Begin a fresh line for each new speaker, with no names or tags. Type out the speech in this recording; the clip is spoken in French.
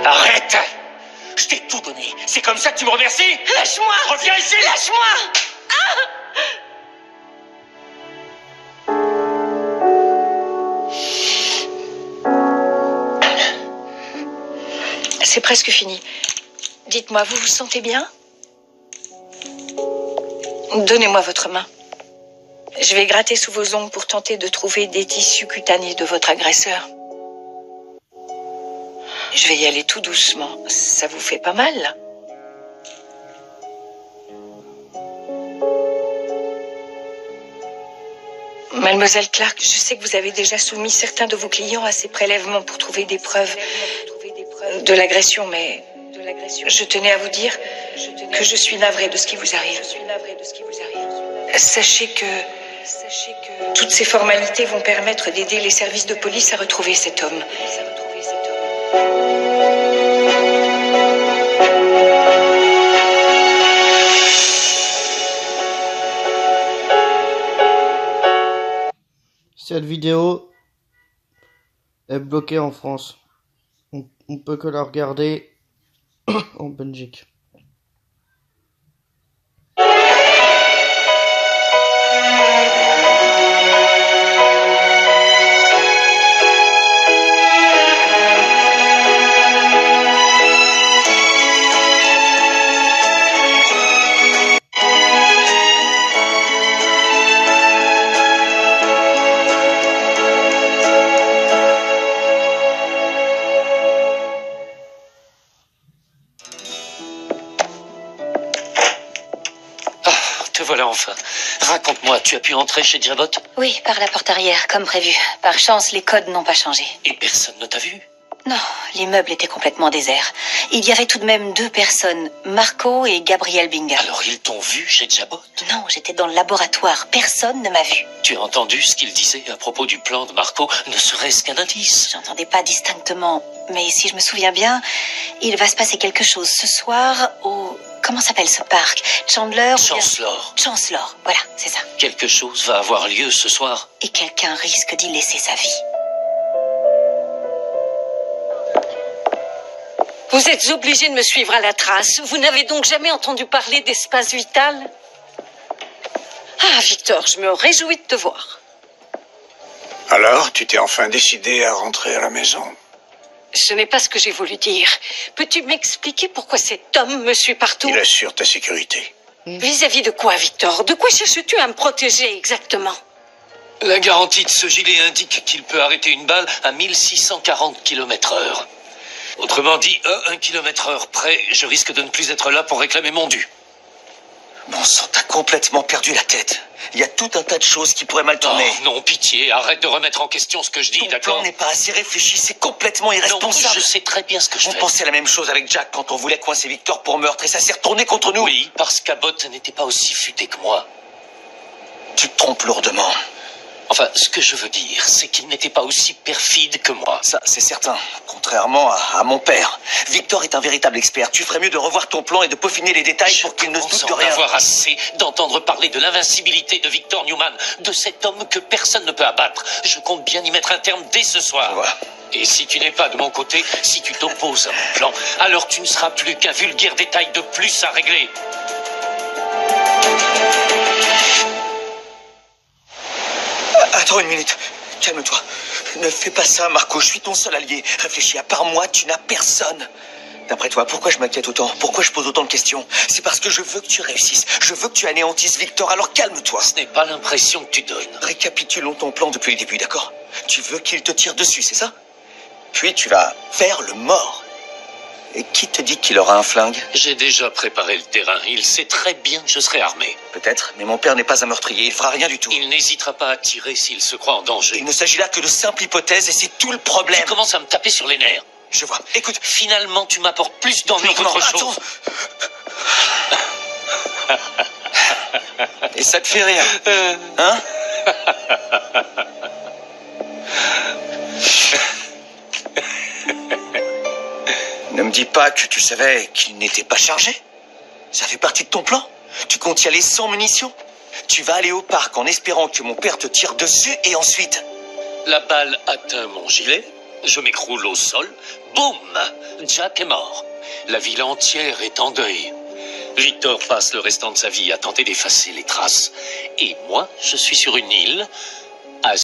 Arrête! Je t'ai tout donné. C'est comme ça que tu me remercies?
Lâche-moi!
Reviens ici!
Lâche-moi! C'est presque fini. Dites-moi, vous vous sentez bien? Donnez-moi votre main. Je vais gratter sous vos ongles pour tenter de trouver des tissus cutanés de votre agresseur. Je vais y aller tout doucement. Ça vous fait pas mal, là? Mademoiselle Clark, je sais que vous avez déjà soumis certains de vos clients à ces prélèvements pour trouver des preuves de l'agression, mais je tenais à vous dire que je suis navrée de ce qui vous arrive. Sachez que toutes ces formalités vont permettre d'aider les services de police à retrouver cet homme.
Cette vidéo est bloquée en France. On peut que la regarder en Belgique.
Te voilà enfin. Raconte-moi, tu as pu entrer chez Jabot?
Oui, par la porte arrière, comme prévu. Par chance, les codes n'ont pas changé.
Et personne ne t'a vu?
Non, l'immeuble était complètement désert. Il y avait tout de même 2 personnes, Marco et Gabriel Bingham.
Alors ils t'ont vu chez Jabot?
Non, j'étais dans le laboratoire. Personne ne m'a vu.
Tu as entendu ce qu'il disait à propos du plan de Marco, ne serait-ce qu'un indice?
J'entendais pas distinctement, mais si je me souviens bien, il va se passer quelque chose ce soir au... Comment s'appelle ce parc? Chandler?
Chancellor.
Chancellor, voilà, c'est ça.
Quelque chose va avoir lieu ce soir.
Et quelqu'un risque d'y laisser sa vie.
Vous êtes obligé de me suivre à la trace. Vous n'avez donc jamais entendu parler d'espace vital? Ah, Victor, je me réjouis de te voir.
Alors, tu t'es enfin décidé à rentrer à la maison?
Ce n'est pas ce que j'ai voulu dire. Peux-tu m'expliquer pourquoi cet homme me suit partout?
Il assure ta sécurité.
Vis-à-vis de quoi, Victor? De quoi cherches-tu à me protéger exactement?
La garantie de ce gilet indique qu'il peut arrêter une balle à 1640 km/h. Autrement dit, à 1 km/h près, je risque de ne plus être là pour réclamer mon dû.
Bon sang, t'as complètement perdu la tête. Il y a tout un tas de choses qui pourraient mal tourner.
Non, non, pitié, arrête de remettre en question ce que je dis,
Ton
d'accord?
plan n'est pas assez réfléchi, c'est complètement
Non,
irresponsable.
je sais très bien ce que je
On
fais.
pensait la même chose avec Jack quand on voulait coincer Victor pour meurtre et ça s'est retourné contre nous.
Oui, parce qu'Abbott n'était pas aussi futé que moi.
Tu te trompes lourdement.
Enfin, ce que je veux dire, c'est qu'il n'était pas aussi perfide que moi.
Ça, c'est certain. Contrairement à mon père. Victor est un véritable expert. Tu ferais mieux de revoir ton plan et de peaufiner les détails pour qu'il ne se doute de rien.
Avoir assez d'entendre parler de l'invincibilité de Victor Newman, de cet homme que personne ne peut abattre. Je compte bien y mettre un terme dès ce soir.
Je vois.
Et si tu n'es pas de mon côté, si tu t'opposes à mon plan, alors tu ne seras plus qu'un vulgaire détail de plus à régler.
Attends une minute. Calme-toi. Ne fais pas ça, Marco. Je suis ton seul allié. Réfléchis, à part moi, tu n'as personne. D'après toi, pourquoi je m'inquiète autant? Pourquoi je pose autant de questions? C'est parce que je veux que tu réussisses. Je veux que tu anéantisses Victor, alors calme-toi.
Ce n'est pas l'impression que tu donnes.
Récapitulons ton plan depuis le début, d'accord? Tu veux qu'il te tire dessus, c'est ça? Puis tu vas faire le mort. Et qui te dit qu'il aura un flingue?
J'ai déjà préparé le terrain. Il sait très bien que je serai armé.
Peut-être, mais mon père n'est pas un meurtrier. Il fera rien du tout.
Il n'hésitera pas à tirer s'il se croit en danger.
Il ne s'agit là que de simples hypothèses et c'est tout le problème.
Tu commences à me taper sur les nerfs.
Je vois. Écoute,
Finalement, tu m'apportes plus d'ennuis
non,
qu'autre
attends.
chose.
Et ça te fait rire, hein? Ne me dis pas que tu savais qu'il n'était pas chargé. Ça fait partie de ton plan. Tu comptes y aller sans munitions. Tu vas aller au parc en espérant que mon père te tire dessus et ensuite...
La balle atteint mon gilet, Je m'écroule au sol. Boum! Jack est mort. La ville entière est en deuil. Victor passe le restant de sa vie à tenter d'effacer les traces. Et moi, je suis sur une île,